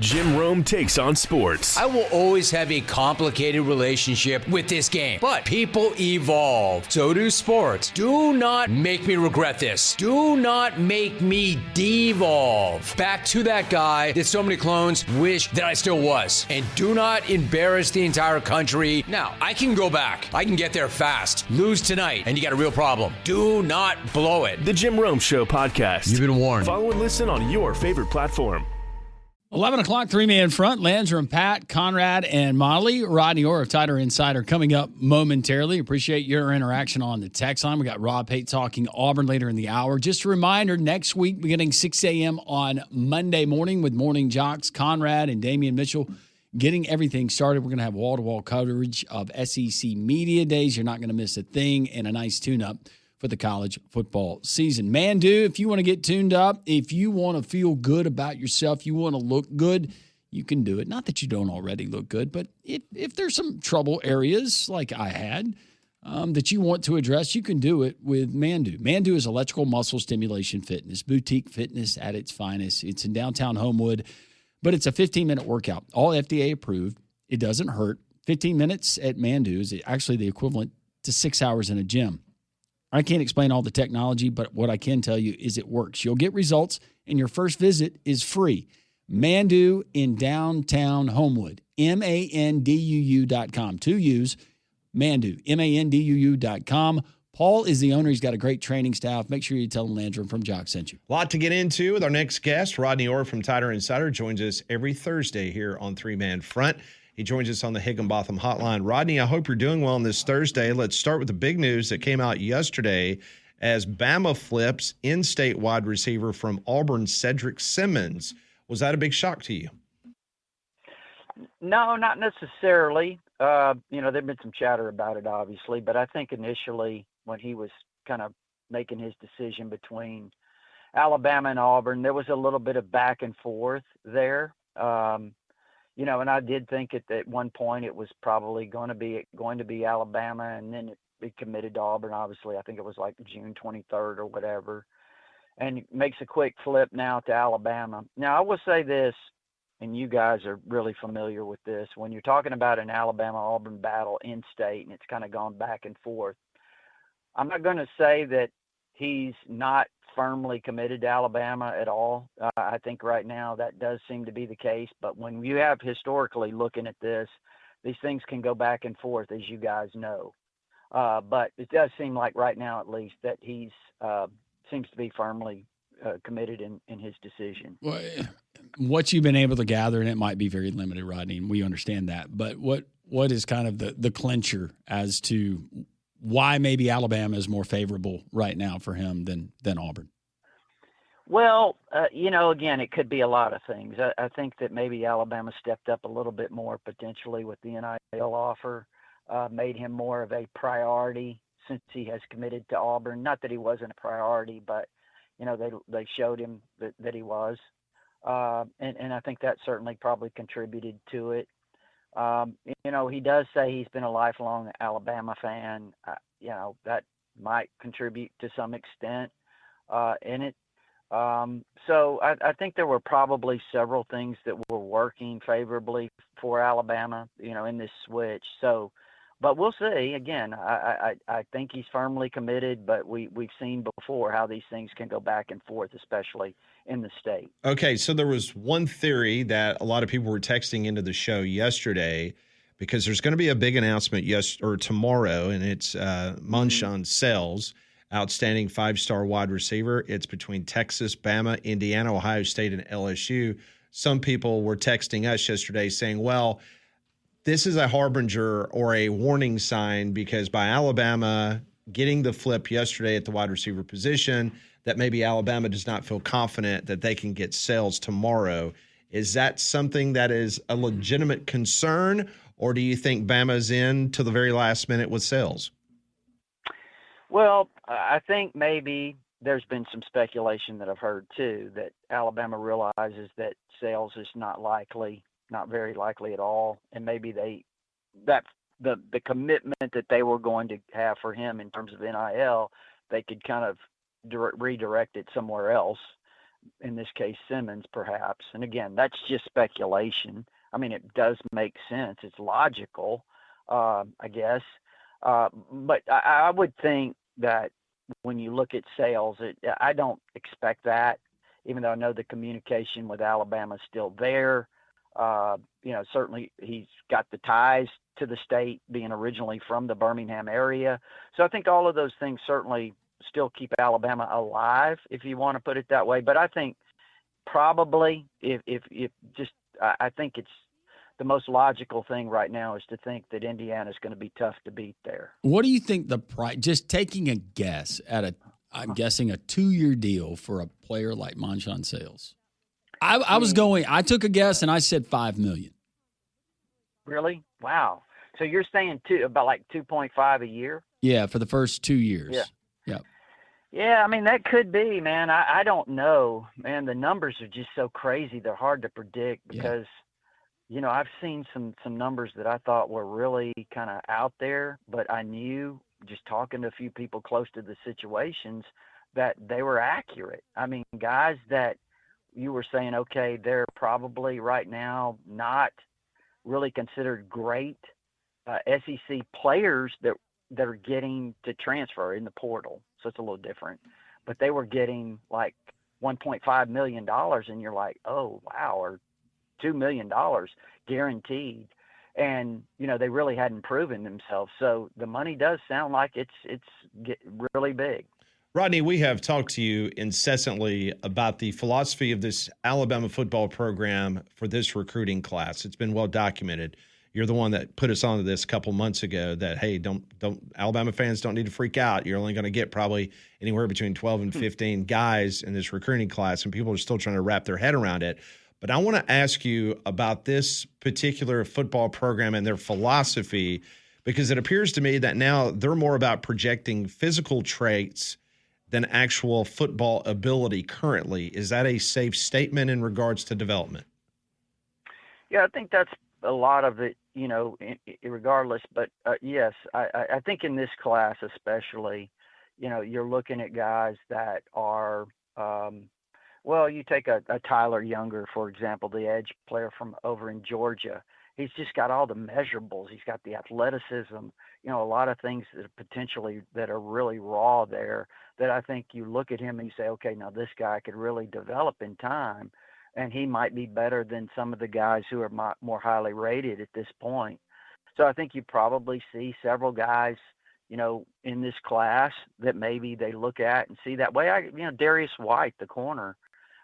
Jim Rome takes on sports. I will always have a complicated relationship with this game, but people evolve. So do sports. Do not make me regret this. Do not make me devolve back to that guy that so many clones wish that I still was. And do not embarrass the entire country. Now, I can go back. I can get there fast. Lose tonight, and you got a real problem. Do not blow it. The Jim Rome Show podcast. You've been warned. Follow and listen on your favorite platform. 11 o'clock, three-man front. Lanzer and Pat, Conrad and Molly. Rodney Orr of Tighter Insider coming up momentarily. Appreciate your interaction on the text line. We got Rob Pate talking Auburn later in the hour. Just a reminder, next week beginning 6 a.m. on Monday morning with Morning Jocks, Conrad and Damian Mitchell getting everything started. We're going to have wall-to-wall coverage of SEC Media Days. You're not going to miss a thing, and a nice tune-up for the college football season. Mandu, if you want to get tuned up, if you want to feel good about yourself, you want to look good, you can do it. Not that you don't already look good, but if there's some trouble areas like I had that you want to address, you can do it with Mandu. Mandu is electrical muscle stimulation fitness, boutique fitness at its finest. It's in downtown Homewood, but it's a 15-minute workout, all FDA approved. It doesn't hurt. 15 minutes at Mandu is actually the equivalent to 6 hours in a gym. I can't explain all the technology, but what I can tell you is it works. You'll get results, and your first visit is free. Mandu in downtown Homewood, MANDUU.com. 2 U's, Mandu, MANDUU.com. Paul is the owner. He's got a great training staff. Make sure you tell him Landrum from Jock sent you. A lot to get into with our next guest. Rodney Orr from Tighter Insider joins us every Thursday here on Three Man Front. He joins us on the Higginbotham Hotline. Rodney, I hope you're doing well on this Thursday. Let's start with the big news that came out yesterday as Bama flips in-state wide receiver from Auburn, Cedric Simmons. Was that a big shock to you? No, not necessarily. There'd been some chatter about it, obviously, but I think initially when he was kind of making his decision between Alabama and Auburn, there was a little bit of back and forth there. And I did think at one point it was probably going to be Alabama, and then it committed to Auburn. Obviously, I think it was like June 23rd or whatever, and makes a quick flip now to Alabama. Now, I will say this, and you guys are really familiar with this. When you're talking about an Alabama-Auburn battle in state, and it's kind of gone back and forth, I'm not going to say that he's not firmly committed to Alabama at all. I think right now that does seem to be the case. But when you have historically looking at this, these things can go back and forth, as you guys know. But it does seem like right now, at least, that he's seems to be firmly committed in his decision. Well, what you've been able to gather, and it might be very limited, Rodney, and we understand that. But what is kind of the clincher as to why maybe Alabama is more favorable right now for him than Auburn? Well, again, it could be a lot of things. I think that maybe Alabama stepped up a little bit more potentially with the NIL offer, made him more of a priority since he has committed to Auburn. Not that he wasn't a priority, but, they showed him that he was. And I think that certainly probably contributed to it. He does say he's been a lifelong Alabama fan. That might contribute to some extent in it. So I think there were probably several things that were working favorably for Alabama, in this switch. So, but we'll see. Again, I think he's firmly committed, but we've seen before how these things can go back and forth, especially in the state. Okay, so there was one theory that a lot of people were texting into the show yesterday because there's going to be a big announcement tomorrow, and it's Munshawn Sells, outstanding 5-star wide receiver. It's between Texas, Bama, Indiana, Ohio State, and LSU. Some people were texting us yesterday saying, well, this is a harbinger or a warning sign because by Alabama getting the flip yesterday at the wide receiver position, that maybe Alabama does not feel confident that they can get Sells tomorrow. Is that something that is a legitimate concern, or do you think Bama's in to the very last minute with Sells? Well, I think maybe there's been some speculation that I've heard too, that Alabama realizes that Sells is not very likely at all. And maybe the commitment that they were going to have for him in terms of NIL, they could kind of redirect it somewhere else. in this case Simmons perhaps. And again, that's just speculation. I mean, it does make sense. It's logical, I guess. But I would think that when you look at sales, I don't expect that, even though I know the communication with Alabama is still there. Certainly he's got the ties to the state, being originally from the Birmingham area. So I think all of those things certainly still keep Alabama alive, if you want to put it that way. But I think probably I think it's the most logical thing right now is to think that Indiana is going to be tough to beat there. What do you think the price, just taking a guess I'm guessing a 2-year deal for a player like Monshawn Sales? I took a guess and I said $5 million. Really? Wow. So you're saying about like 2.5 a year? Yeah, for the first 2 years. Yeah. Yep. Yeah, I mean, that could be, man. I don't know, man. The numbers are just so crazy. They're hard to predict because, I've seen some numbers that I thought were really kind of out there, but I knew just talking to a few people close to the situations that they were accurate. I mean, guys that you were saying, okay, they're probably right now not really considered great SEC players that are getting to transfer in the portal. So it's a little different, but they were getting like $1.5 million and you're like, oh, wow, or $2 million guaranteed. And, they really hadn't proven themselves. So the money does sound like it's really big. Rodney, we have talked to you incessantly about the philosophy of this Alabama football program for this recruiting class. It's been well documented. You're the one that put us onto this a couple months ago that, hey, don't Alabama fans don't need to freak out. You're only going to get probably anywhere between 12 and 15 guys in this recruiting class, and people are still trying to wrap their head around it. But I want to ask you about this particular football program and their philosophy, because it appears to me that now they're more about projecting physical traits than actual football ability currently. Is that a safe statement in regards to development? Yeah, I think that's a lot of it, regardless. But yes, I think in this class especially, you're looking at guys that are, you take a Tyler Younger, for example, the edge player from over in Georgia. He's just got all the measurables. He's got the athleticism, a lot of things that are really raw there that I think you look at him and you say, okay, now this guy could really develop in time, and he might be better than some of the guys who are more highly rated at this point. So I think you probably see several guys, in this class that maybe they look at and see that way. Darius White, the corner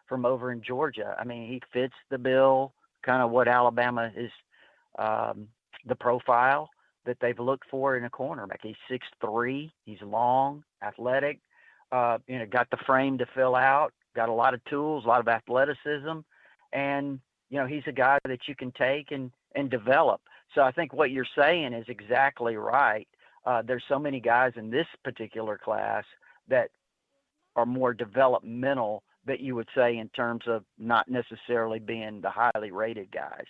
from over in Georgia. I mean, he fits the bill, kind of what Alabama is, the profile that they've looked for in a cornerback. He's 6'3", he's long, athletic, got the frame to fill out, got a lot of tools, a lot of athleticism, and he's a guy that you can take and develop. So I think what you're saying is exactly right. There's so many guys in this particular class that are more developmental that you would say in terms of not necessarily being the highly rated guys.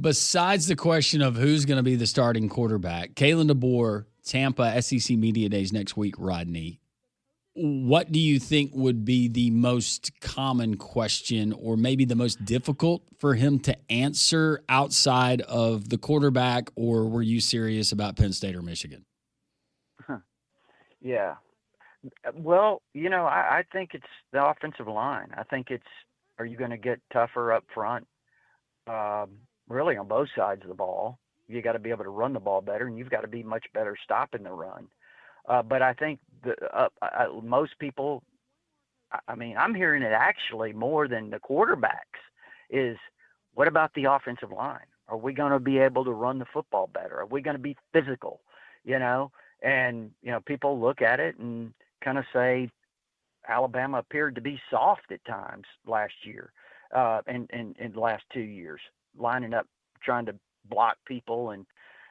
Besides the question of who's going to be the starting quarterback, Kalen DeBoer, Tampa SEC Media Days next week, Rodney, what do you think would be the most common question or maybe the most difficult for him to answer outside of the quarterback, or were you serious about Penn State or Michigan? Yeah. Well, I think it's the offensive line. I think are you going to get tougher up front? Really on both sides of the ball. You got to be able to run the ball better, and you've got to be much better stopping the run. But I think most people, I'm hearing it actually more than the quarterbacks, is what about the offensive line? Are we going to be able to run the football better? Are we going to be physical? And, people look at it and kind of say Alabama appeared to be soft at times last year, and in the last 2 years, lining up, trying to block people and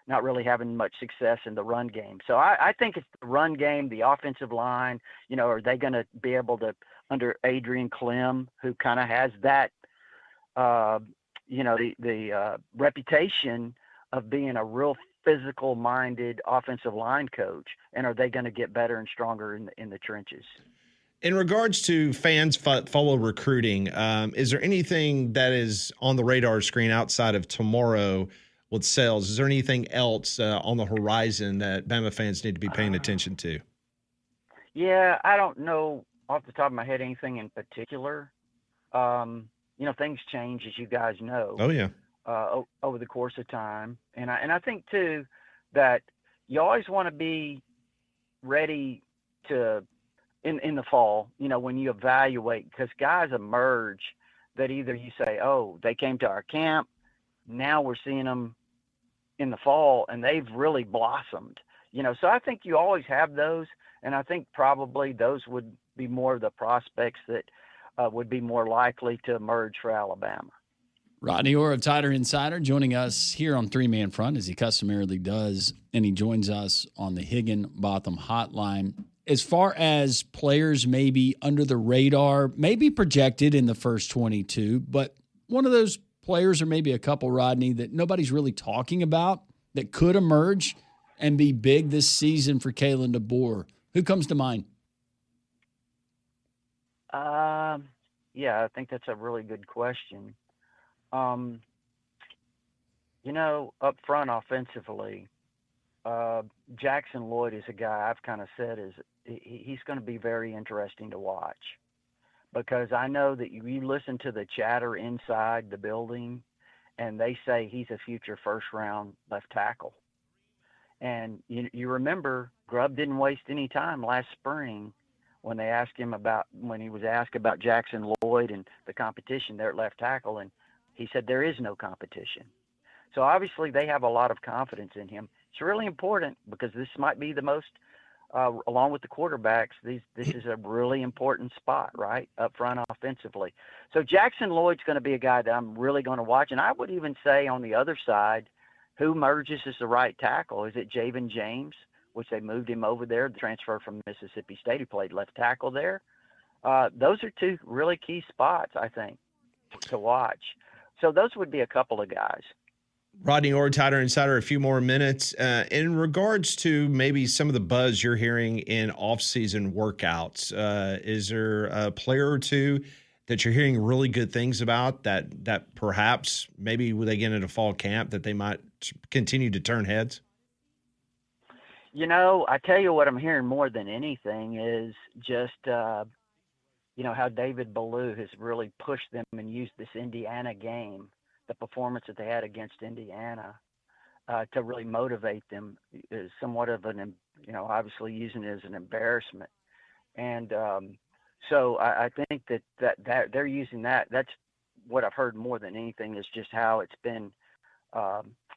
not really having much success in the run game. So I think it's the run game, the offensive line. Are they going to be able to, under Adrian Clem, who kind of has that, the reputation of being a real physical-minded offensive line coach, and are they going to get better and stronger in the trenches? In regards to fans follow recruiting, is there anything that is on the radar screen outside of tomorrow with sales? Is there anything else on the horizon that Bama fans need to be paying attention to? Yeah, I don't know off the top of my head anything in particular. Things change, as you guys know. Oh, yeah. Over the course of time. And I think, too, that you always want to be ready to in the fall, when you evaluate, because guys emerge that either you say, oh, they came to our camp, now we're seeing them in the fall, and they've really blossomed. So I think you always have those, and I think probably those would be more of the prospects that would be more likely to emerge for Alabama. Rodney Orr of Tighter Insider joining us here on Three Man Front, as he customarily does, and he joins us on the Higginbotham Hotline. As far as players maybe under the radar, maybe projected in the first 22, but one of those players or maybe a couple, Rodney, that nobody's really talking about that could emerge and be big this season for Kalen DeBoer. Who comes to mind? Yeah, I think that's a really good question. Up front offensively, Jackson Lloyd is a guy I've kind of said he's going to be very interesting to watch, because I know that you listen to the chatter inside the building, and they say he's a future first-round left tackle. And you remember Grubb didn't waste any time last spring when he was asked about Jackson Lloyd and the competition there at left tackle, and he said there is no competition. So obviously they have a lot of confidence in him. It's really important, because this might be the most, along with the quarterbacks, this is a really important spot, right, up front offensively. So Jackson Lloyd's going to be a guy that I'm really going to watch. And I would even say on the other side, who merges as the right tackle? Is it Javen James, which they moved him over there, the transfer from Mississippi State? He played left tackle there. Those are two really key spots, I think, to watch. So those would be a couple of guys. Rodney Orr, Tighter Insider, a few more minutes. In regards to maybe some of the buzz you're hearing in off-season workouts, is there a player or two that you're hearing really good things about that perhaps maybe when they get into fall camp that they might continue to turn heads? I tell you what I'm hearing more than anything is just, how David Ballou has really pushed them and used this Indiana game, the performance that they had against Indiana, to really motivate them, is somewhat of obviously using it as an embarrassment. And so I think that they're using that. That's what I've heard more than anything, is just how it's been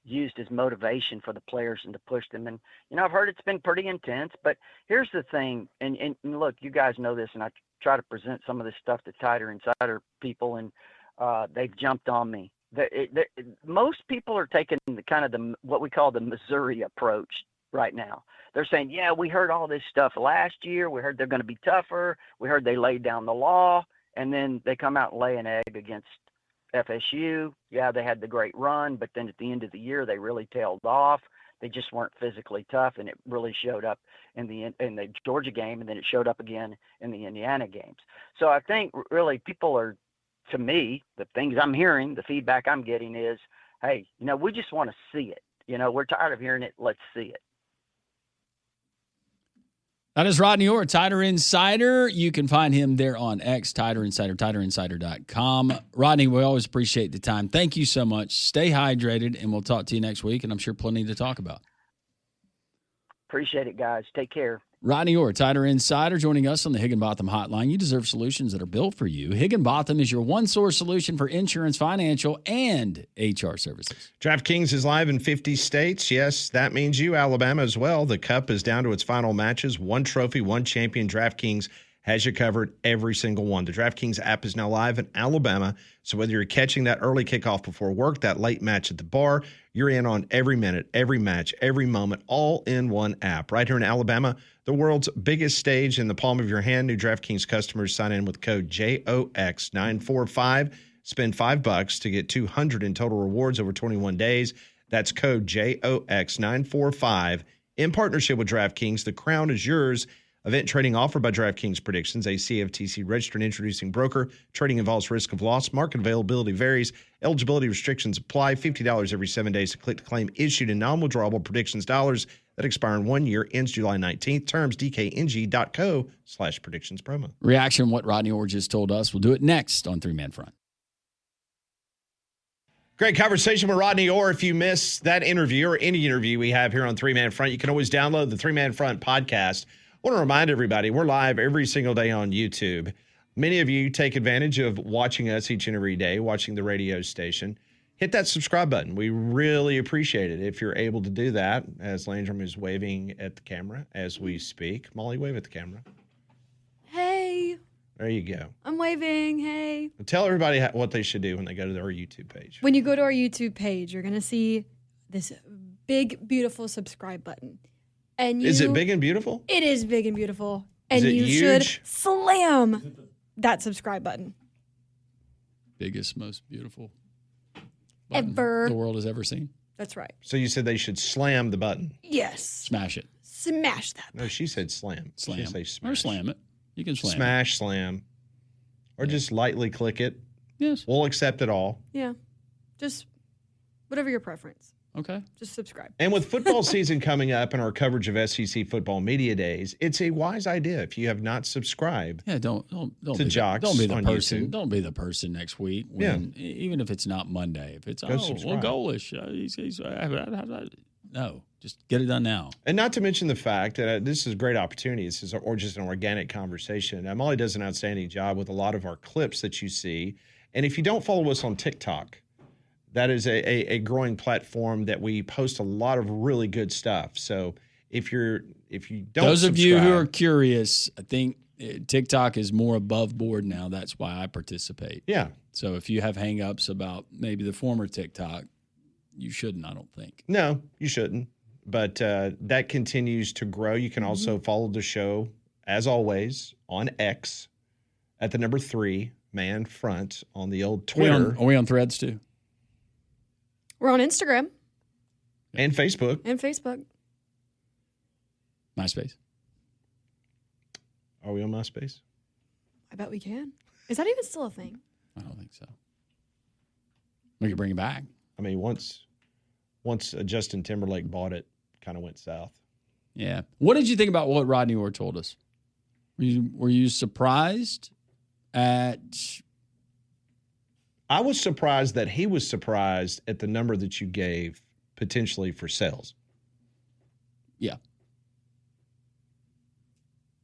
used as motivation for the players and to push them. And, I've heard it's been pretty intense. But here's the thing, and look, you guys know this, and I try to present some of this stuff to Tighter Insider people, and they've jumped on me. Most people are taking what we call the Missouri approach right now. They're saying, yeah, we heard all this stuff last year. We heard they're going to be tougher. We heard they laid down the law, and then they come out and lay an egg against FSU. Yeah, they had the great run, but then at the end of the year, they really tailed off. They just weren't physically tough, and it really showed up in the Georgia game, and then it showed up again in the Indiana games. So I think really people are, to me, the things I'm hearing, the feedback I'm getting is, hey, we just want to see it. We're tired of hearing it. Let's see it. That is Rodney Orr, Tighter Insider. You can find him there on X, Tighter Insider, TighterInsider.com. Rodney, we always appreciate the time. Thank you so much. Stay hydrated, and we'll talk to you next week, and I'm sure plenty to talk about. Appreciate it, guys. Take care. Rodney Orr, Tighter Insider, joining us on the Higginbotham Hotline. You deserve solutions that are built for you. Higginbotham is your one-source solution for insurance, financial, and HR services. DraftKings is live in 50 states. Yes, that means you, Alabama, as well. The Cup is down to its final matches. One trophy, one champion. DraftKings has you covered every single one. The DraftKings app is now live in Alabama, so whether you're catching that early kickoff before work, that late match at the bar, you're in on every minute, every match, every moment, all in one app. Right here in Alabama, the world's biggest stage in the palm of your hand. New DraftKings customers sign in with code JOX945. Spend $5 to get $200 in total rewards over 21 days. That's code JOX945. In partnership with DraftKings, the crown is yours. Event trading offered by DraftKings Predictions, a CFTC registered introducing broker. Trading involves risk of loss. Market availability varies. Eligibility restrictions apply. $50 every 7 days to click to claim issued in non-withdrawable predictions dollars that expire in 1 year, ends July 19th. Terms dkng.co/predictions promo. Reaction to what Rodney Orr just told us. We'll do it next on Three Man Front. Great conversation with Rodney Orr. If you missed that interview or any interview we have here on Three Man Front, you can always download the Three Man Front podcast. I want to remind everybody, we're live every single day on YouTube. Many of you take advantage of watching us each and every day, watching the radio station. Hit that subscribe button. We really appreciate it if you're able to do that, as Landrum is waving at the camera as we speak. Molly, wave at the camera. Hey. There you go. I'm waving. Hey. Tell everybody what they should do when they go to our YouTube page. When you go to our YouTube page, you're going to see this big, beautiful subscribe button. And Is it big and beautiful? It is big and beautiful. And Is it you huge? should slam that subscribe button. Biggest, most beautiful button Ever. the world has ever seen. That's right. So you said they should slam the button. Yes. Smash it. Smash that No, she said slam. Slam. She didn't say smash. Or slam it. You can slam it. Smash, slam. Or just lightly click it. Yes. We'll accept it all. Yeah. Just whatever your preference. Okay. Just subscribe. And with football season coming up and our coverage of SEC football media days, it's a wise idea if you have not subscribed. Yeah, don't To be Jocks don't be the on person. YouTube. Don't be the person next week. When, even if it's not Monday. If it's subscribe. goalish. No, just get it done now. And not to mention the fact that this is a great opportunity. This is or just an organic conversation. Molly does an outstanding job with a lot of our clips that you see. And if you don't follow us on TikTok, that is a growing platform that we post a lot of really good stuff. So if you don't, Those of you who are subscribe- curious, I think TikTok is more above board now. That's why I participate. yeah. So if you have hang-ups about maybe the former TikTok, you shouldn't, I don't think. No, you shouldn't. But that continues to grow. You can also follow the show, as always, on X at the number 3 Man Front on the old Twitter Are we on Threads too? We're on Instagram and Facebook. and Facebook. MySpace. Are we on MySpace? I bet we can. Is that even still a thing? I don't think so. We could bring it back. I mean, once Justin Timberlake bought it, kind of went south. Yeah. What did you think about what Rodney Orr told us? Were you surprised at? I was surprised that he was surprised at the number that you gave potentially for sales. Yeah.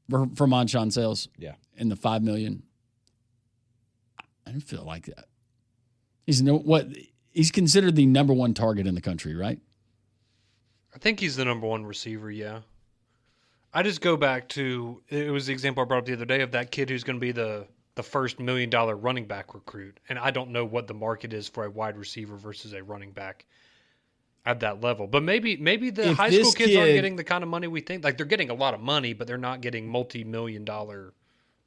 For Monshon sales? Yeah. In the $5 million? I didn't feel like that. He's considered the number one target in the country, right? I think he's the number one receiver, yeah. I just go back to, it was the example I brought up the other day of that kid who's going to be the first $1 million running back recruit. And I don't know what the market is for a wide receiver versus a running back at that level. But maybe the If high school this kids aren't kid- getting the kind of money we think. Like, they're getting a lot of money, but they're not getting multi-million-dollar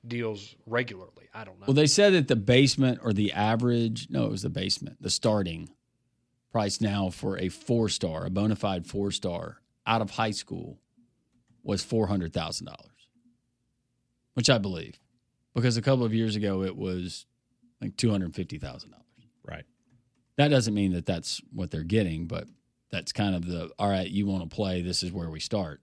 deals regularly. I don't know. Well, they said that the basement or the average, no, it was the basement, the starting price now for a 4-star, a bona fide 4-star out of high school was $400,000, which I believe. Because a couple of years ago, it was like $250,000. Right. That doesn't mean that that's what they're getting, but that's kind of the, all right, you want to play, this is where we start.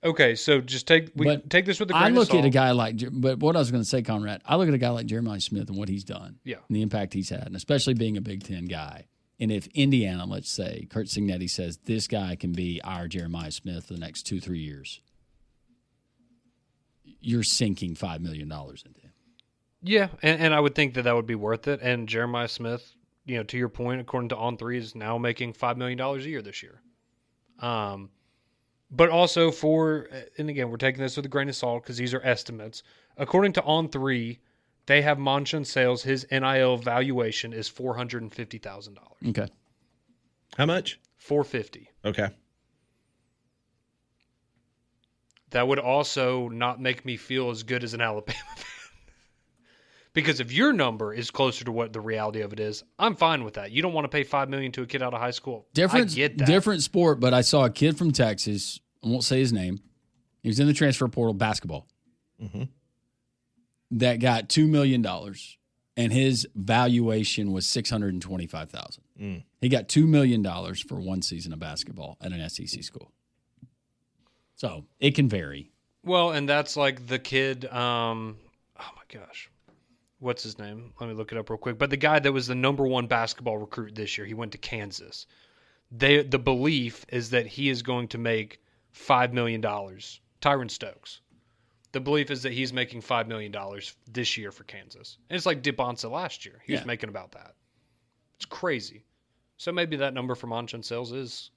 Okay, so just take this with a grain I of look salt. at a guy like, but what I was going to say, Conrad, I look at a guy like Jeremiah Smith and what he's done. Yeah. And the impact he's had, and especially being a Big Ten guy. And if Indiana, let's say, Kurt Signetti says, this guy can be our Jeremiah Smith for the next 2-3 years, you're sinking $5 million into him. Yeah, and I would think that would be worth it. And Jeremiah Smith, to your point, according to On3, is now making $5 million a year this year. But also and again, we're taking this with a grain of salt because these are estimates. According to On3, they have Monshon sales. His NIL valuation is $450,000. Okay. How much? $450,000. Okay. That would also not make me feel as good as an Alabama fan. Because if your number is closer to what the reality of it is, I'm fine with that. You don't want to pay $5 million to a kid out of high school. I get that. Different sport, but I saw a kid from Texas, I won't say his name, He was in the transfer portal basketball. Mm-hmm. That got $2 million, and his valuation was $625,000. He got $2 million for one season of basketball at an SEC school. So it can vary. Well, and that's like the kid. Oh my gosh, what's his name? Let me look it up real quick. But the guy that was the number one basketball recruit this year, he went to Kansas. The belief is that he is going to make $5 million. Tyron Stokes. The belief is that he's making $5 million this year for Kansas. And it's like DeBonsa last year. He was making about that. It's crazy. So maybe that number for Monchon Sales is,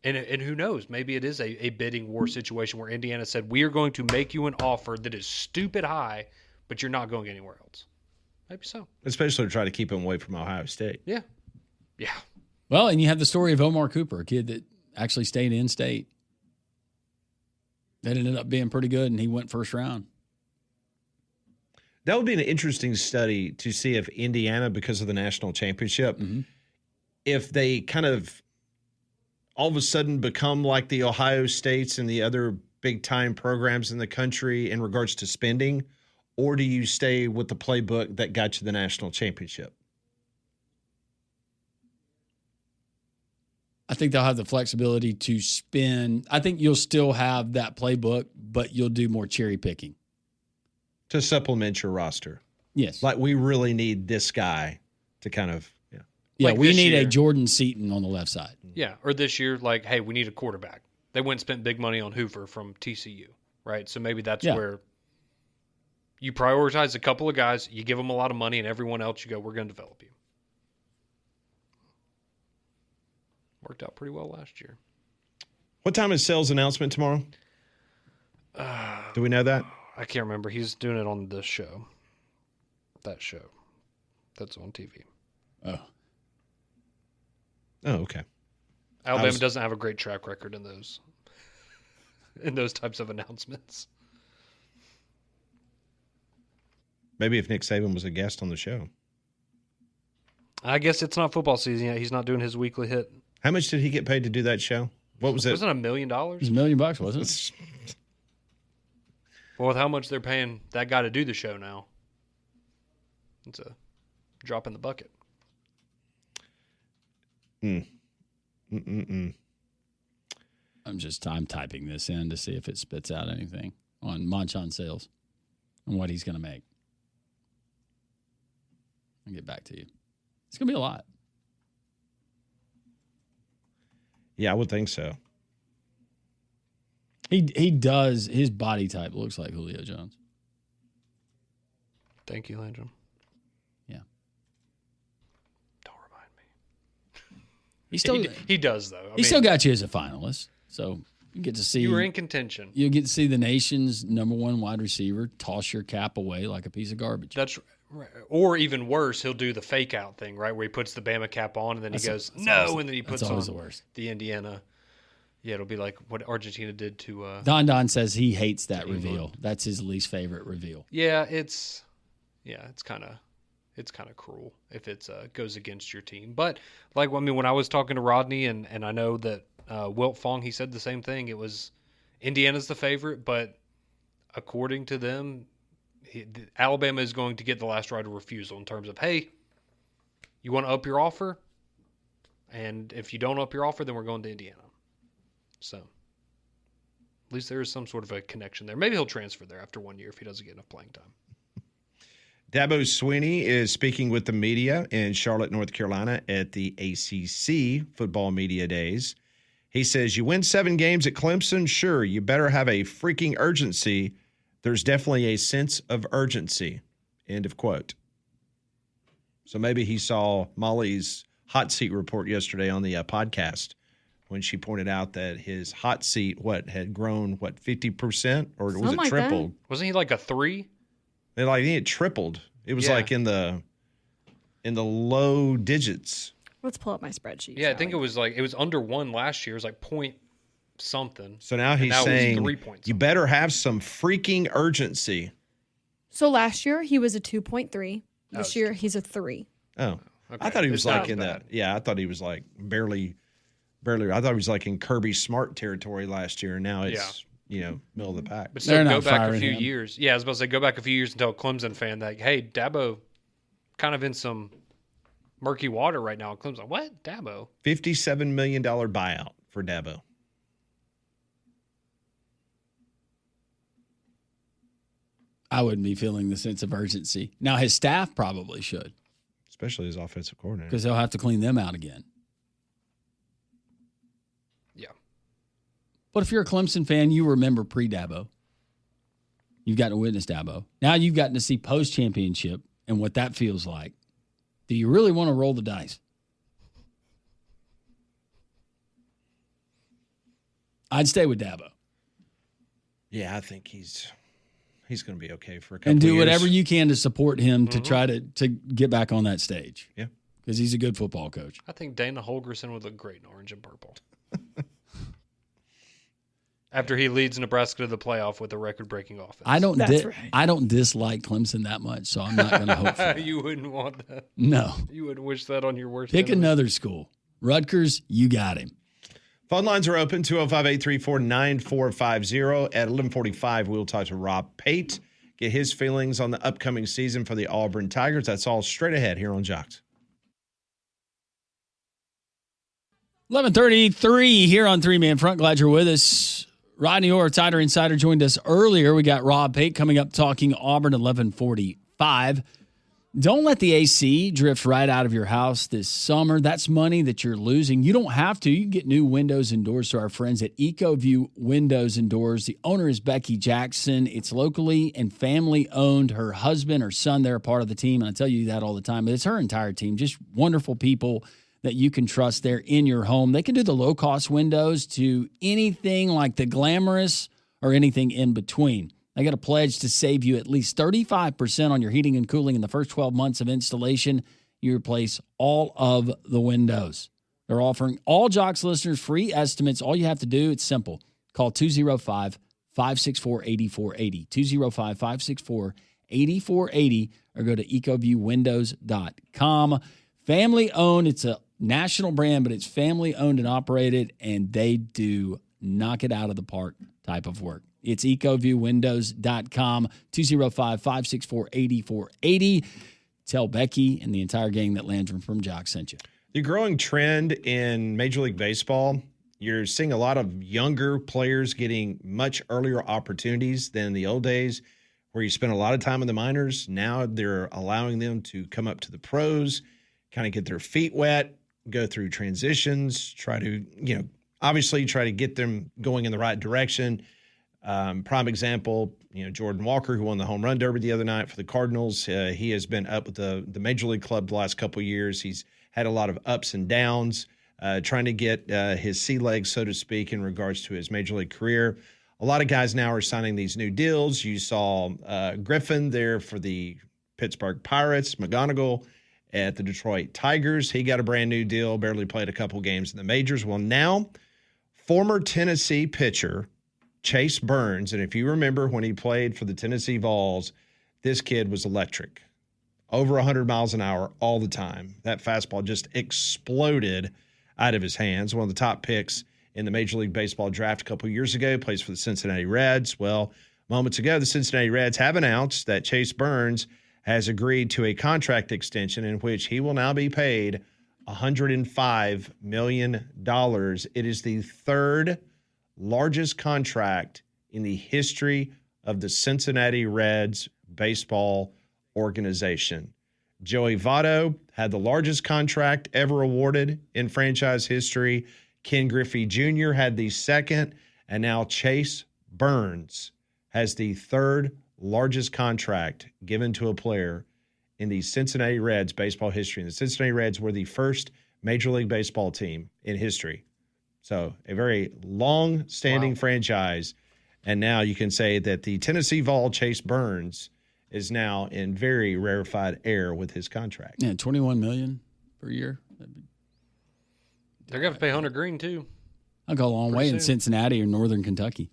and who knows, maybe it is a bidding war situation where Indiana said, we are going to make you an offer that is stupid high, but you're not going anywhere else. Maybe so. Especially to try to keep him away from Ohio State. Yeah. Yeah. Well, and you have the story of Omar Cooper, a kid that actually stayed in state. That ended up being pretty good, and he went first round. That would be an interesting study to see if Indiana, because of the national championship, if they kind of all of a sudden become like the Ohio States and the other big-time programs in the country in regards to spending, or do you stay with the playbook that got you the national championship? I think they'll have the flexibility to spend. I think you'll still have that playbook, but you'll do more cherry picking To supplement your roster. Yes. Like, we really need this guy to kind of, Yeah, Like we this need a year. Jordan Seaton on the left side. Yeah. Or this year, like, hey, we need a quarterback. They went and spent big money on Hoover from TCU, right? So maybe that's where you prioritize a couple of guys, you give them a lot of money, and everyone else you go, we're going to develop you. Worked out pretty well last year. What time is sales announcement tomorrow? Do we know that? I can't remember. He's doing it on this show. That show. That's on TV. Oh. Oh, okay. Alabama doesn't have a great track record in those types of announcements. Maybe if Nick Saban was a guest on the show. I guess it's not football season yet. He's not doing his weekly hit. How much did he get paid to do that show? What was it? Wasn't it $1 million? It was $1 million, wasn't it? Well, with how much they're paying that guy to do the show now, it's a drop in the bucket. I'm typing this in to see if it spits out anything on Monchon Sales and what he's going to make. I'll get back to you. It's going to be a lot. Yeah, I would think so. He does. His body type looks like Julio Jones. Thank you, Landrum. Yeah. Don't remind me. He does, though. He still got you as a finalist, so you get to see. You were in contention. You'll get to see the nation's number one wide receiver toss your cap away like a piece of garbage. That's right. Or even worse, he'll do the fake out thing, right, where he puts the Bama cap on and then he goes, no, and then he puts on the Indiana. Yeah, it'll be like what Argentina did to Don says he hates that reveal. That's his least favorite reveal. Yeah, it's kind of cruel if it goes against your team. But like, I mean, when I was talking to Rodney and I know that Wilt Fong, he said the same thing. It was Indiana's the favorite, but according to them, Alabama is going to get the last right of refusal in terms of, hey, you want to up your offer? And if you don't up your offer, then we're going to Indiana. So at least there is some sort of a connection there. Maybe he'll transfer there after 1 year if he doesn't get enough playing time. Dabo Swinney is speaking with the media in Charlotte, North Carolina at the ACC Football Media Days. He says, you win 7 games at Clemson? Sure, you better have a freaking urgency. There's definitely a sense of urgency. End of quote. So maybe he saw Molly's hot seat report yesterday on the podcast when she pointed out that his hot seat, had grown, 50%? Or was it like tripled? that. Wasn't he like a 3? I think it tripled. It was Yeah. like in the low digits. Let's pull up my spreadsheet. Yeah, I think it was under 1 last year. It was like point something. So now he's now it's saying 3 points. you better have some freaking urgency. So last year he was a 2.3. This it's year he's a 3. Oh, Okay. I thought he was It's not like in bad. that. Yeah, I thought he was like barely. I thought he was like in Kirby Smart territory last year. Now it's middle of the pack. But They're still, not go back a firing few him. years. Yeah, I was about to say, go back a few years and tell a Clemson fan that, hey, Dabo kind of in some murky water right now. Clemson, what? Dabo? $57 million buyout for Dabo. I wouldn't be feeling the sense of urgency. Now, his staff probably should, Especially his offensive coordinator. because they'll have to clean them out again. Yeah. But if you're a Clemson fan, you remember pre-Dabo. You've gotten to witness Dabo. Now you've gotten to see post-championship and what that feels like. Do you really want to roll the dice? I'd stay with Dabo. Yeah, I think he's going to be okay for a couple And do years. whatever you can to support him to try to get back on that stage. Yeah. Because he's a good football coach. I think Dana Holgerson would look great in orange and purple. After he leads Nebraska to the playoff with a record-breaking offense. I don't Right. I don't dislike Clemson that much, so I'm not going to hope for that. You wouldn't want that. No. You wouldn't wish that on your worst Pick enemy. another school. Rutgers, you got him. Phone lines are open, 205-834-9450. At 11:45, we'll talk to Rob Pate, get his feelings on the upcoming season for the Auburn Tigers. That's all straight ahead here on Jocks. 11:33 here on Three Man Front. Glad you're with us. Rodney Orr, Tighter Insider, joined us earlier. We got Rob Pate coming up talking Auburn, 11:45. Don't let the AC drift right out of your house this summer. That's money that you're losing. You don't have to. You can get new windows and doors to our friends at EcoView Windows and Doors. The owner is Becky Jackson. It's locally and family owned. Her husband, her son, they're a part of the team. And I tell you that all the time. But it's her entire team. Just wonderful people that you can trust there in your home. They can do the low-cost windows to anything like the glamorous or anything in between. They got a pledge to save you at least 35% on your heating and cooling in the first 12 months of installation. You replace all of the windows. They're offering all Jocks listeners free estimates. All you have to do, it's simple. Call 205-564-8480. 205-564-8480 or go to ecoviewwindows.com. Family owned. It's a national brand, but it's family owned and operated, and they do knock it out of the park type of work. It's ecoviewwindows.com, 205-564-8480. Tell Becky and the entire gang that Landrum from Jock sent you. The growing trend in Major League Baseball, you're seeing a lot of younger players getting much earlier opportunities than the old days where you spent a lot of time in the minors. Now they're allowing them to come up to the pros, kind of get their feet wet, go through transitions, try to, obviously try to get them going in the right direction. Prime example, Jordan Walker, who won the home run derby the other night for the Cardinals. He has been up with the Major League club the last couple of years. He's had a lot of ups and downs, trying to get his sea legs, so to speak, in regards to his Major League career. A lot of guys now are signing these new deals. You saw Griffin there for the Pittsburgh Pirates, McGonigal at the Detroit Tigers. He got a brand new deal, barely played a couple games in the majors. Well, now former Tennessee pitcher Chase Burns, and if you remember when he played for the Tennessee Vols, this kid was electric. Over 100 miles an hour all the time. That fastball just exploded out of his hands. One of the top picks in the Major League Baseball draft a couple years ago, plays for the Cincinnati Reds. Well, moments ago, the Cincinnati Reds have announced that Chase Burns has agreed to a contract extension in which he will now be paid $105 million. It is the third largest contract in the history of the Cincinnati Reds baseball organization. Joey Votto had the largest contract ever awarded in franchise history. Ken Griffey Jr. had the second, and now Chase Burns has the third largest contract given to a player in the Cincinnati Reds baseball history. And the Cincinnati Reds were the first Major League Baseball team in history. So a very long-standing franchise, and now you can say that the Tennessee Vol Chase Burns is now in very rarefied air with his contract. Yeah, $21 million per year. They're going to pay Hunter Green, too. I'll go a long way in soon. Cincinnati or Northern Kentucky.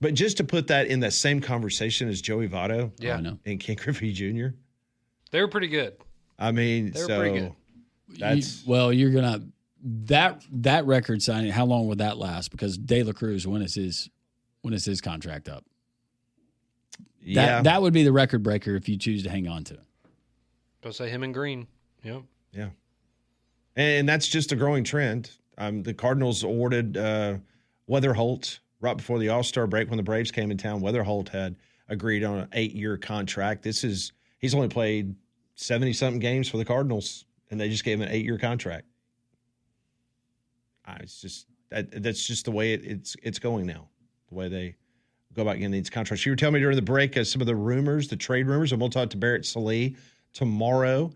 But just to put that in that same conversation as Joey Votto Yeah. I know. and Ken Griffey Jr., They were pretty good. I mean, They were so pretty good. that's You're going to That record signing, how long would that last? Because De La Cruz, when is his contract up? That would be the record breaker if you choose to hang on to it. Go say him and Green. Yep. Yeah. And that's just a growing trend. The Cardinals awarded Weatherholt right before the All-Star break when the Braves came in town. Weatherholt had agreed on an 8-year contract. He's only played 70-something games for the Cardinals, and they just gave him an 8-year contract. It's just that's just the way it's going now, the way they go about getting these contracts. You were telling me during the break some of the rumors, the trade rumors, and we'll talk to Barrett Sallee tomorrow.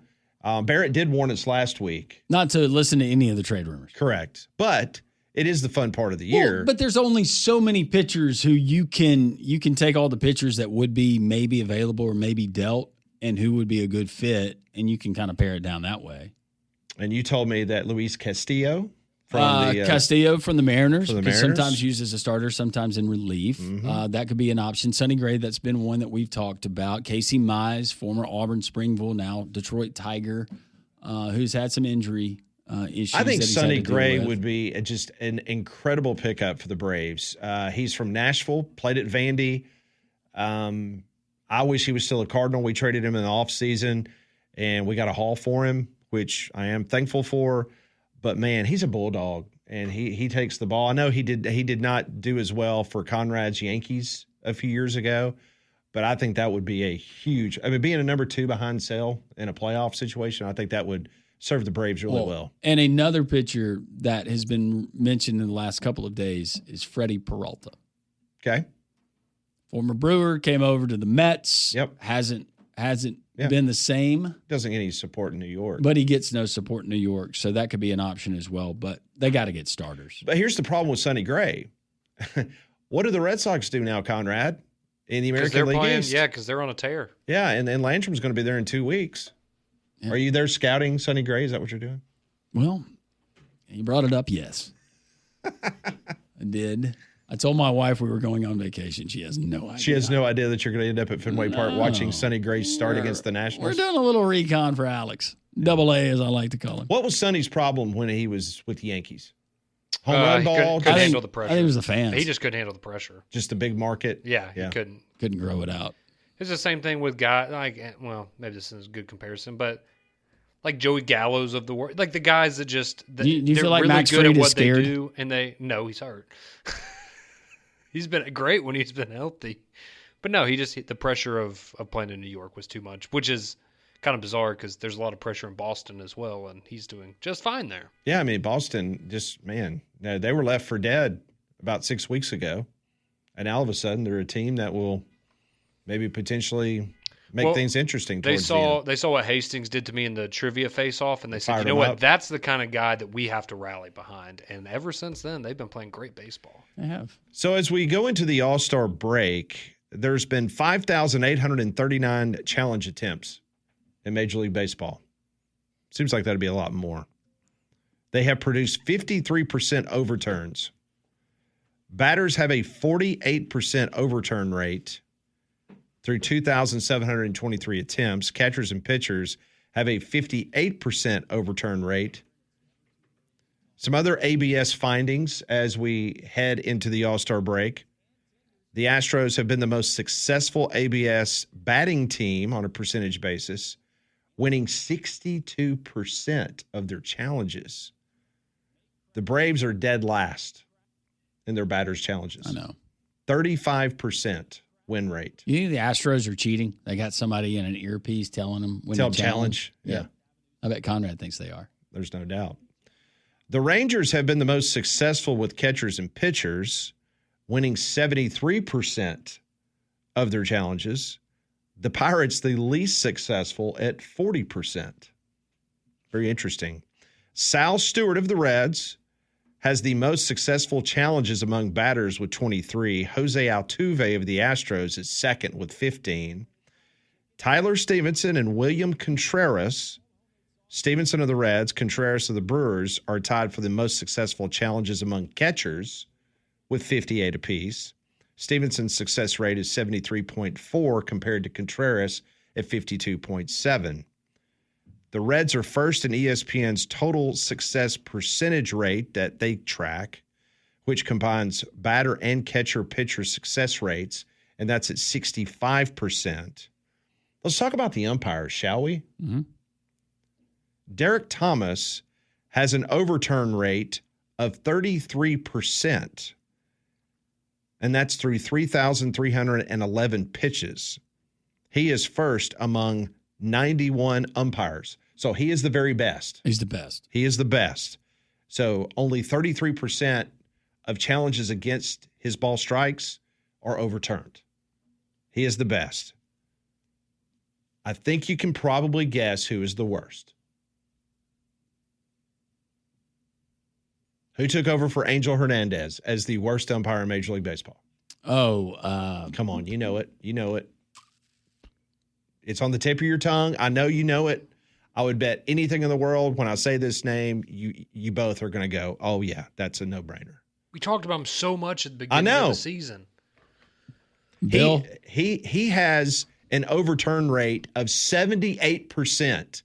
Barrett did warn us last week. Not to listen to any of the trade rumors. Correct. But it is the fun part of the year. But there's only so many pitchers who you can take all the pitchers that would be maybe available or maybe dealt and who would be a good fit, and you can kind of pare it down that way. And you told me that Luis Castillo Castillo from the Mariners, Mariners, sometimes used as a starter, sometimes in relief. Mm-hmm. That could be an option. Sonny Gray, that's been one that we've talked about. Casey Mize, former Auburn Springville, now Detroit Tiger, who's had some injury issues. I think Sonny Gray would be just an incredible pickup for the Braves. He's from Nashville, played at Vandy. I wish he was still a Cardinal. We traded him in the offseason, and we got a haul for him, which I am thankful for. But, man, he's a bulldog, and he takes the ball. I know he did not do as well for Conrad's Yankees a few years ago, but I think that would be a huge – being a number 2 behind Sale in a playoff situation, I think that would serve the Braves really well. And another pitcher that has been mentioned in the last couple of days is Freddie Peralta. Okay. Former Brewer, came over to the Mets. Yep. Hasn't been the same. Doesn't get any support in New York. But he gets no support in New York, so that could be an option as well. But they got to get starters. But here's the problem with Sonny Gray. What do the Red Sox do now, Conrad, in the American League East? Yeah, because they're on a tear. Yeah, and Landrum's going to be there in 2 weeks. Yeah. Are you there scouting Sonny Gray? Is that what you're doing? Well, you brought it up, yes. I did. I told my wife we were going on vacation. She has no idea. She has no idea that you're going to end up at Fenway Park watching Sonny Gray start against the Nationals. We're doing a little recon for Alex. Double A, as I like to call him. What was Sonny's problem when he was with the Yankees? Home run ball? Couldn't handle the pressure. I think it was the fans. He just couldn't handle the pressure. Just a big market? Yeah, he couldn't. Couldn't grow it out. It's the same thing with guys maybe this is a good comparison, but like Joey Gallows of the world, like the guys that just do you they're feel like really Max good Fried at what is scared? they do, and he's hurt. He's been great when he's been healthy, but no, the pressure of playing in New York was too much, which is kind of bizarre because there's a lot of pressure in Boston as well, and he's doing just fine there. Yeah, Boston they were left for dead about 6 weeks ago, and all of a sudden they're a team that will maybe potentially make things interesting. They saw what Hastings did to me in the trivia face-off, and they said, you know what, that's the kind of guy that we have to rally behind. And ever since then, they've been playing great baseball. They have. So as we go into the All-Star break, there's been 5,839 challenge attempts in Major League Baseball. Seems like that'd be a lot more. They have produced 53% overturns. Batters have a 48% overturn rate through 2,723 attempts. Catchers and pitchers have a 58% overturn rate. Some other ABS findings as we head into the All-Star break. The Astros have been the most successful ABS batting team on a percentage basis, winning 62% of their challenges. The Braves are dead last in their batters' challenges. I know. 35% win rate. You think the Astros are cheating? They got somebody in an earpiece telling them when Tell them challenge. Yeah. I bet Conrad thinks they are. There's no doubt. The Rangers have been the most successful with catchers and pitchers, winning 73% of their challenges. The Pirates, the least successful at 40%. Very interesting. Sal Stewart of the Reds has the most successful challenges among batters with 23. Jose Altuve of the Astros is second with 15. Tyler Stevenson and William Contreras, Stevenson of the Reds, Contreras of the Brewers, are tied for the most successful challenges among catchers with 58 apiece. Stevenson's success rate is 73.4 compared to Contreras at 52.7. The Reds are first in ESPN's total success percentage rate that they track, which combines batter and catcher pitcher success rates, and that's at 65%. Let's talk about the umpires, shall we? Mm-hmm. Derek Thomas has an overturn rate of 33%, and that's through 3,311 pitches. He is first among 91 umpires. So he is the very best. He's the best. He is the best. So only 33% of challenges against his ball strikes are overturned. He is the best. I think you can probably guess who is the worst. Who took over for Angel Hernandez as the worst umpire in Major League Baseball? Come on, you know it. You know it. It's on the tip of your tongue. I know you know it. I would bet anything in the world when I say this name, you both are going to go, oh, yeah, that's a no-brainer. We talked about him so much at the beginning of the season. Bill? He has an overturn rate of 78%.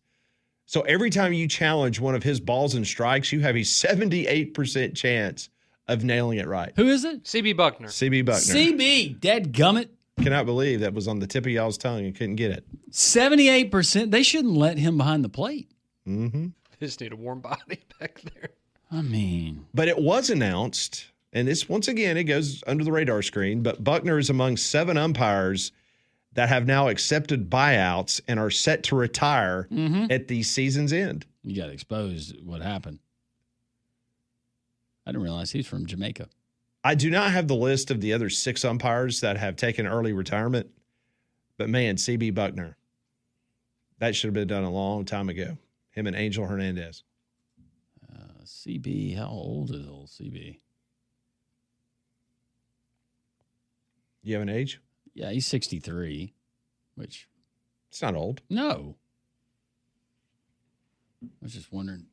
So every time you challenge one of his balls and strikes, you have a 78% chance of nailing it right. Who is it? CB Buckner. CB Buckner. CB, dadgummit. Cannot believe that was on the tip of y'all's tongue and couldn't get it. 78%. They shouldn't let him behind the plate. Mm-hmm. They just need a warm body back there. I mean. But it was announced, and this, once again, it goes under the radar screen, but Buckner is among 7 umpires that have now accepted buyouts and are set to retire at the season's end. You got exposed what happened. I didn't realize he's from Jamaica. I do not have the list of the other 6 umpires that have taken early retirement, but man, CB Buckner, that should have been done a long time ago. Him and Angel Hernandez. CB, how old is old CB? You have an age? Yeah, he's 63, which. It's not old. No. I was just wondering.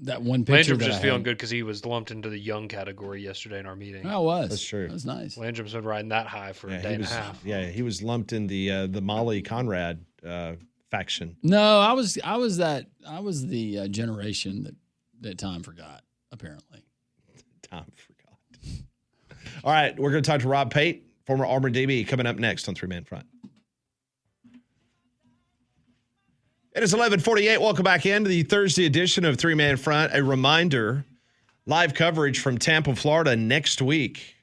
That one picture Landrum that just I feeling had. good because he was lumped into the young category yesterday in our meeting. I was. That's true. That was nice. Landrum's been riding that high for a day and a half. Yeah, he was lumped in the Molly Conrad faction. No, I was the generation that time forgot, apparently. Time forgot. All right, we're going to talk to Rob Pate, former Auburn DB, coming up next on 3-Man Front. It is 11:48. Welcome back into the Thursday edition of 3-Man Front. A reminder, live coverage from Tampa, Florida next week.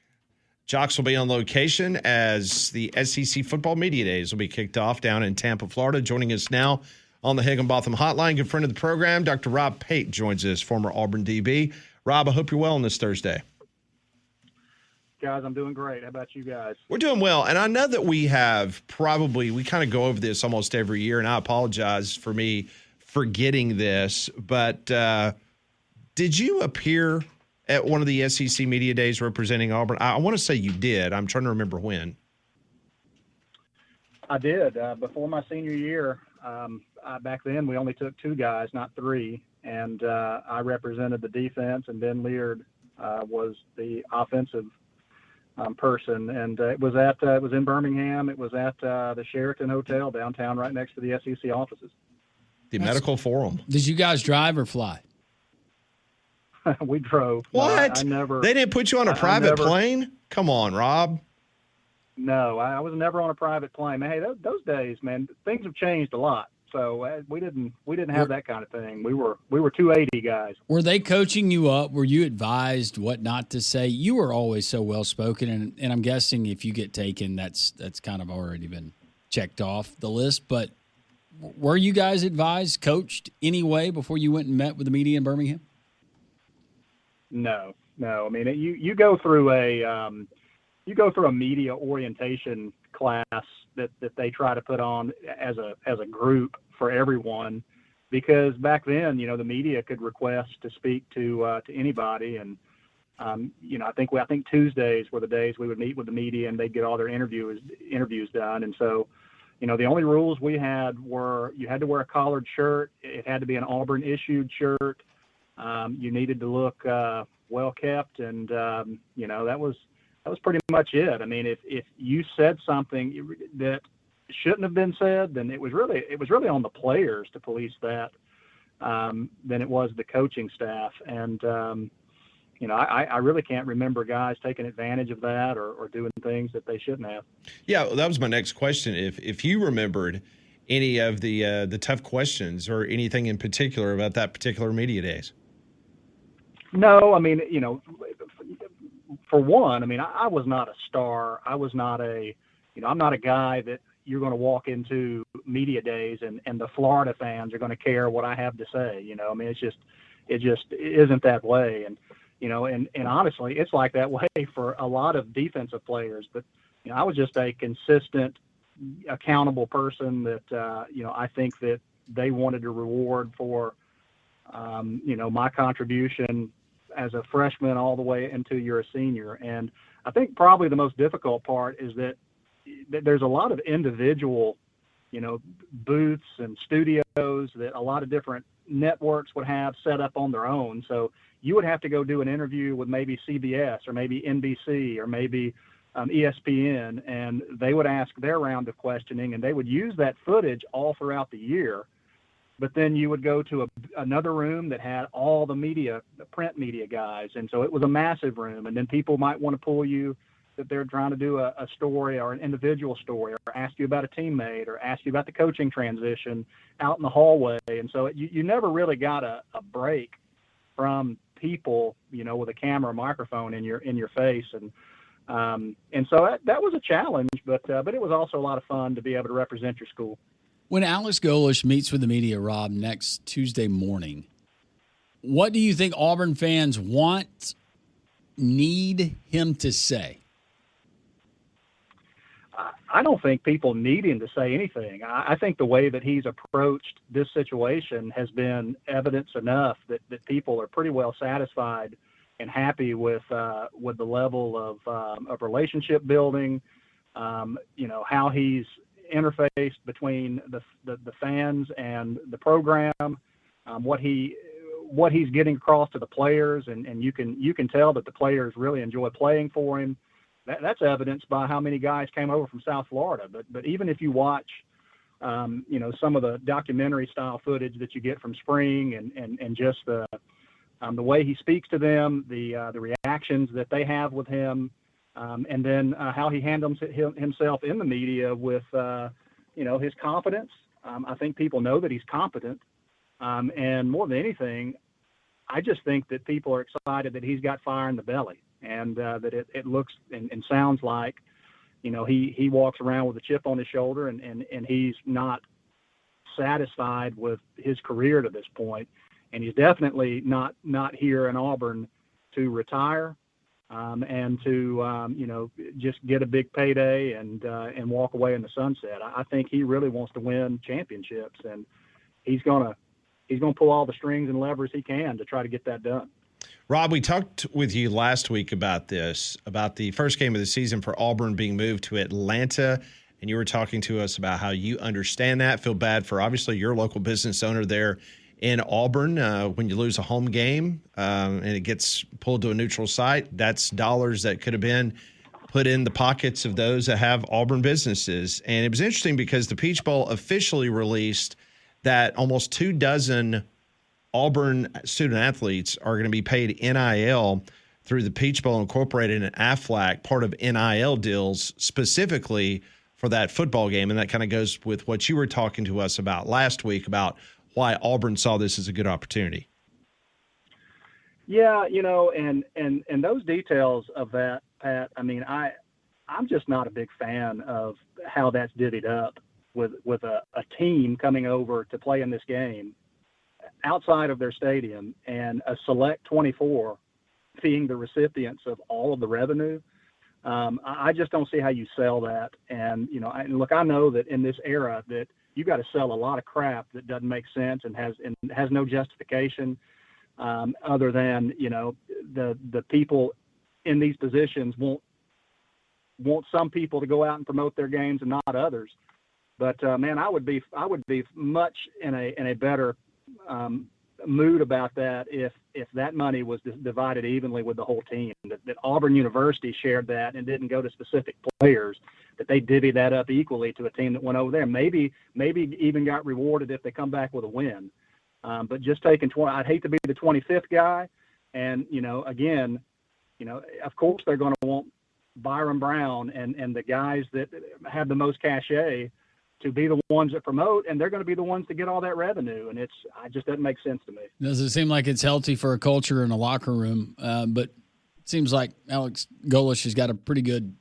Jocks will be on location as the SEC Football Media Days will be kicked off down in Tampa, Florida. Joining us now on the Higginbotham Hotline, good friend of the program, Dr. Rob Pate joins us, former Auburn DB. Rob, I hope you're well on this Thursday. Guys, I'm doing great. How about you guys? We're doing well. And I know that we kind of go over this almost every year, and I apologize for me forgetting this, but did you appear at one of the SEC Media Days representing Auburn? I want to say you did. I'm trying to remember when. I did. Before my senior year, back then we only took 2 guys, not 3, and I represented the defense, and Ben Leard was the offensive person, and it was in Birmingham. It was at the Sheraton Hotel downtown, right next to the SEC offices. The Medical Forum. Did you guys drive or fly? We drove. What? I never. They didn't put you on a private plane? Come on, Rob. No, I was never on a private plane. Man, hey, those days, man, things have changed a lot. So we didn't have that kind of thing. We were 280 guys. Were they coaching you up? Were you advised what not to say? You were always so well spoken, and I'm guessing if you get taken, that's kind of already been checked off the list. But were you guys advised, coached anyway before you went and met with the media in Birmingham? No. I mean, you go through a media orientation class that they try to put on as a group for everyone, because back then, the media could request to speak to anybody, and I think Tuesdays were the days we would meet with the media and they'd get all their interviews done. And so, the only rules we had were you had to wear a collared shirt, it had to be an Auburn issued shirt, you needed to look well kept, and that was pretty much it. I mean, if you said something that shouldn't have been said, then it was really on the players to police that. than it was the coaching staff. And, I really can't remember guys taking advantage of that or doing things that they shouldn't have. Yeah, that was my next question. If you remembered any of the tough questions or anything in particular about that particular media days. No, I mean, for one, I mean, I was not a star. I was not I'm not a guy that you're going to walk into media days and the Florida fans are going to care what I have to say. I mean, it just isn't that way. And, and honestly, it's like that way for a lot of defensive players. But, I was just a consistent, accountable person that, I think that they wanted to reward for, my contribution as a freshman all the way until you're a senior. And I think probably the most difficult part is that there's a lot of individual, booths and studios that a lot of different networks would have set up on their own. So you would have to go do an interview with maybe CBS or maybe NBC or maybe ESPN, and they would ask their round of questioning, and they would use that footage all throughout the year. But then you would go to another room that had all the print media guys. And so it was a massive room. And then people might want to pull you that they're trying to do a story or an individual story or ask you about a teammate or ask you about the coaching transition out in the hallway. And so you never really got a break from people, with a camera, microphone in your face. And so that was a challenge, but it was also a lot of fun to be able to represent your school. When Alex Golesh meets with the media, Rob, next Tuesday morning, what do you think Auburn fans need him to say? I don't think people need him to say anything. I think the way that he's approached this situation has been evidence enough that people are pretty well satisfied and happy with the level of relationship building, how he's interface between the fans and the program, what he's getting across to the players, and you can tell that the players really enjoy playing for him. That's evidenced by how many guys came over from South Florida. But even if you watch, some of the documentary style footage that you get from spring and just the way he speaks to them, the reactions that they have with him. And then how he handles himself in the media with, his confidence. I think people know that he's competent. And more than anything, I just think that people are excited that he's got fire in the belly and that it looks and sounds like, he walks around with a chip on his shoulder and he's not satisfied with his career to this point. And he's definitely not here in Auburn to retire. And to just get a big payday and walk away in the sunset. I think he really wants to win championships, and he's gonna pull all the strings and levers he can to try to get that done. Rob, we talked with you last week about the first game of the season for Auburn being moved to Atlanta, and you were talking to us about how you understand that, feel bad for obviously your local business owner there in Auburn. When you lose a home game and it gets pulled to a neutral site, that's dollars that could have been put in the pockets of those that have Auburn businesses. And it was interesting because the Peach Bowl officially released that almost 24 Auburn student athletes are going to be paid NIL through the Peach Bowl Incorporated and AFLAC, part of NIL deals specifically for that football game. And that kind of goes with what you were talking to us about last week about why Auburn saw this as a good opportunity. Yeah, and those details of that, Pat, I mean, I'm just not a big fan of how that's divvied up with a team coming over to play in this game outside of their stadium and a select 24 being the recipients of all of the revenue. I just don't see how you sell that. And, I know that in this era that you got to sell a lot of crap that doesn't make sense and has no justification other than, the people in these positions want some people to go out and promote their games and not others. But man, I would be much in a better mood about that if that money was divided evenly with the whole team. That Auburn University shared that and didn't go to specific players. That they divvy that up equally to a team that went over there. Maybe even got rewarded if they come back with a win. But just taking 20, I'd hate to be the 25th guy. And, again, of course they're going to want Byron Brown and the guys that have the most cachet to be the ones that promote, and they're going to be the ones to get all that revenue. And it just doesn't make sense to me. Doesn't seem like it's healthy for a culture in a locker room, but it seems like Alex Golesh has got a pretty good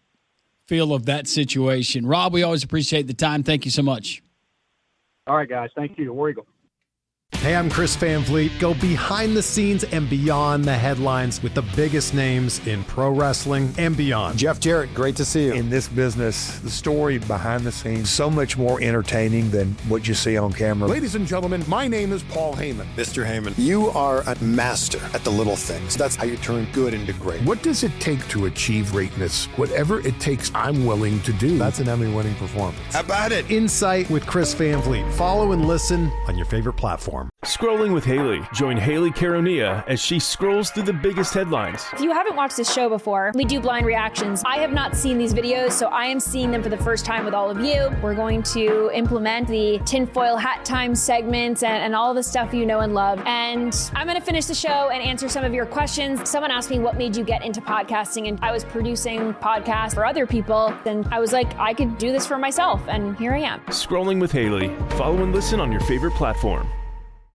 feel of that situation. Rob, we always appreciate the time. Thank you so much. All right, guys. Thank you. War Eagle. Hey, I'm Chris Van Vliet. Go behind the scenes and beyond the headlines with the biggest names in pro wrestling and beyond. Jeff Jarrett, great to see you. In this business, the story behind the scenes, so much more entertaining than what you see on camera. Ladies and gentlemen, my name is Paul Heyman. Mr. Heyman, you are a master at the little things. That's how you turn good into great. What does it take to achieve greatness? Whatever it takes, I'm willing to do. That's an Emmy-winning performance. How about it? Insight with Chris Van Vliet. Follow and listen on your favorite platform. Scrolling with Haley. Join Haley Caronia as she scrolls through the biggest headlines. If you haven't watched this show before, we do blind reactions. I have not seen these videos, so I am seeing them for the first time with all of you. We're going to implement the tinfoil hat time segments and all the stuff you know and love. And I'm going to finish the show and answer some of your questions. Someone asked me what made you get into podcasting, and I was producing podcasts for other people. And I was like, I could do this for myself, and here I am. Scrolling with Haley. Follow and listen on your favorite platform.